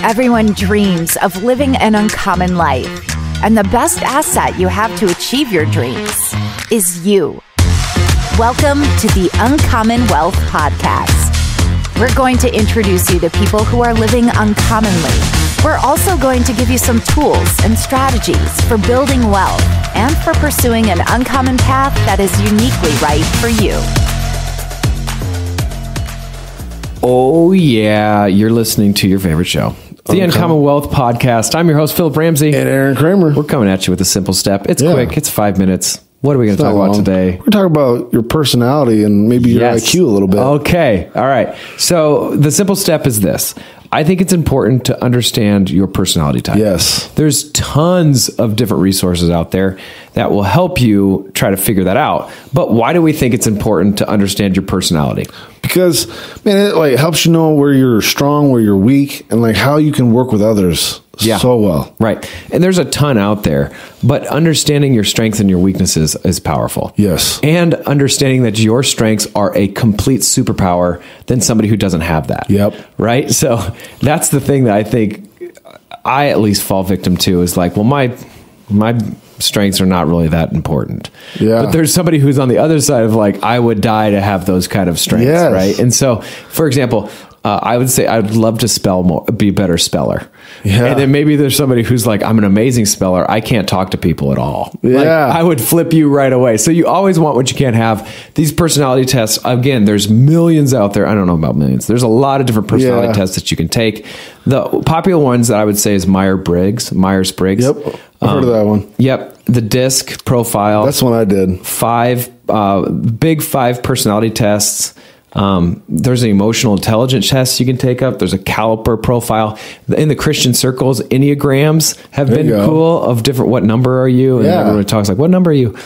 Everyone dreams of living an uncommon life, and the best asset you have to achieve your dreams is you. Welcome to the Uncommon Wealth Podcast. We're going to introduce you to people who are living uncommonly. We're also going to give you some tools and strategies for building wealth and for pursuing an uncommon path that is uniquely right for you. Oh, yeah. You're listening to your favorite show, the Uncommon Wealth Podcast. I'm your host, Philip Ramsey. And Aaron Kramer. We're coming at you with a simple step. It's quick. It's 5 minutes. What are we going to talk about today? We're talking about your personality and maybe your IQ a little bit. Okay. All right. So the simple step is this. I think it's important to understand your personality type. Yes. There's tons of different resources out there that will help you try to figure that out. But why do we think it's important to understand your personality? Because, man, it helps you know where you're strong, where you're weak, and how you can work with others so well. Right. And there's a ton out there, but understanding your strengths and your weaknesses is powerful. Yes. And understanding that your strengths are a complete superpower than somebody who doesn't have that. Yep. Right. So that's the thing that I think I at least fall victim to is my strengths are not really that important. Yeah. But there's somebody who's on the other side of I would die to have those kind of strengths. Yes. Right. And so, for example, I would say I'd love to spell more, be a better speller. Yeah. And then maybe there's somebody who's I'm an amazing speller. I can't talk to people at all. Yeah. I would flip you right away. So you always want what you can't have. These personality tests, again, there's millions out there. I don't know about millions. There's a lot of different personality tests that you can take. The popular ones that I would say is Myers-Briggs. Yep. I've heard of that one. Yep. The DISC profile. That's one I did. Big five personality tests. There's an emotional intelligence test you can take up. There's a caliper profile. In the Christian circles, Enneagrams have been cool of different, what number are you? And everyone talks what number are you?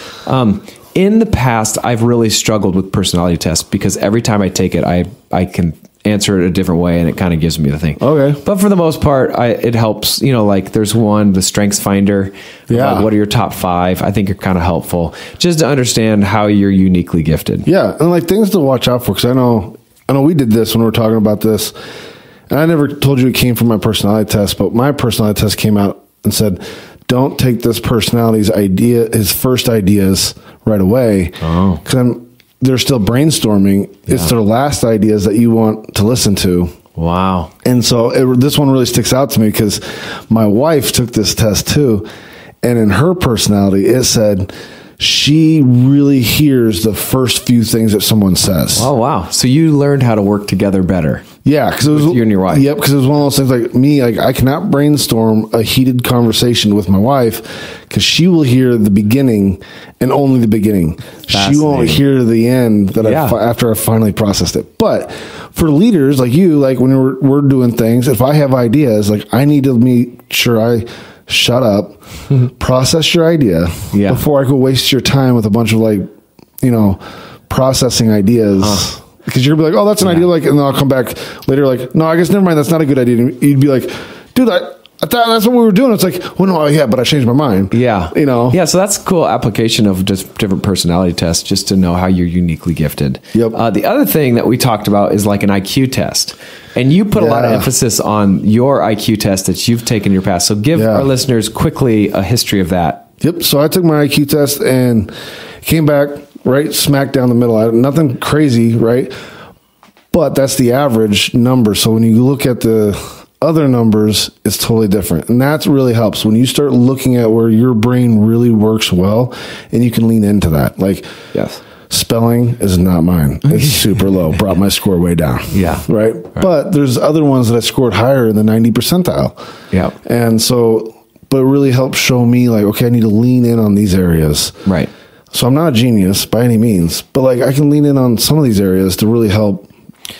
In the past, I've really struggled with personality tests because every time I take it, I can answer it a different way and it kind of gives me the thing. Okay. But for the most part, it helps, there's one, the Strengths Finder. Yeah. What are your top 5? I think are kind of helpful just to understand how you're uniquely gifted. Yeah. And things to watch out for, because I know we did this when we were talking about this, and I never told you it came from my personality test, but my personality test came out and said, don't take this personality's his first ideas right away. Oh. Because they're still brainstorming. Yeah. It's their last ideas that you want to listen to. Wow. And so this one really sticks out to me because my wife took this test too. And in her personality, it said she really hears the first few things that someone says. Oh, wow. So you learned how to work together better. Yeah. Because it was you and your wife. Yep. Because it was one of those things I cannot brainstorm a heated conversation with my wife because she will hear the beginning and only the beginning. She won't hear the end after I finally processed it. But for leaders like you, when we're doing things, if I have ideas, I need to make sure I shut up, process your idea before I go waste your time with a bunch of processing ideas. Because you're gonna be oh, that's an idea. And then I'll come back later. No, I guess never mind. That's not a good idea. And you'd be dude, I thought that's what we were doing. It's but I changed my mind. Yeah. Yeah. So that's a cool application of just different personality tests, just to know how you're uniquely gifted. Yep. The other thing that we talked about is an IQ test. And you put a lot of emphasis on your IQ test that you've taken in your past. So give our listeners quickly a history of that. Yep. So I took my IQ test and came back right smack down the middle. Nothing crazy, right? But that's the average number. So when you look at the other numbers, it's totally different. And that really helps when you start looking at where your brain really works well and you can lean into that. Spelling is not mine. It's super low. Brought my score way down. Yeah. Right? But there's other ones that I scored higher in the 90 percentile. Yeah. And so, but it really helps show me okay, I need to lean in on these areas. Right. So I'm not a genius by any means, but I can lean in on some of these areas to really help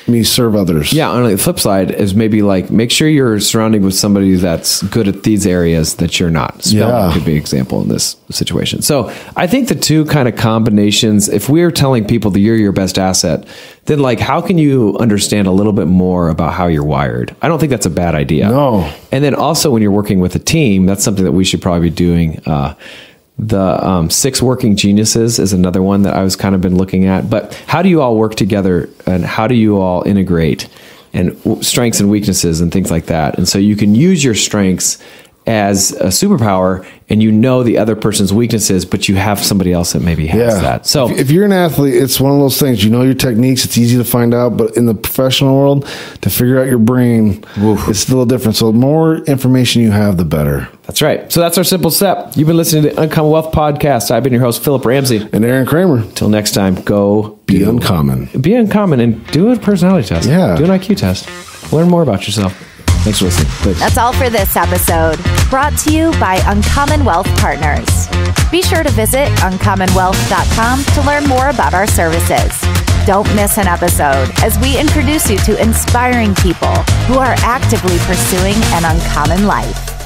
me serve others. Yeah. On the flip side is maybe make sure you're surrounded with somebody that's good at these areas that you're not. Spelling could be an example in this situation. So I think the two kind of combinations, if we're telling people that you're your best asset, then how can you understand a little bit more about how you're wired? I don't think that's a bad idea. No. And then also when you're working with a team, that's something that we should probably be doing. The 6 working geniuses is another one that I was kind of been looking at. But how do you all work together and how do you all integrate and strengths and weaknesses and things like that. And so you can use your strengths as a superpower, and you know the other person's weaknesses, but you have somebody else that maybe has that. So if you're an athlete, it's one of those things, you know your techniques, it's easy to find out, but in the professional world, to figure out your brain, it's still different. So the more information you have, the better. That's right. So that's our simple step. You've been listening to the Uncommon Wealth Podcast. I've been your host, Philip Ramsey. And Aaron Kramer. Till next time, go be uncommon. Be uncommon and do a personality test. Yeah. Do an IQ test. Learn more about yourself. Thanks for listening. Thanks. That's all for this episode. Brought to you by Uncommon Wealth Partners. Be sure to visit uncommonwealth.com to learn more about our services. Don't miss an episode as we introduce you to inspiring people who are actively pursuing an uncommon life.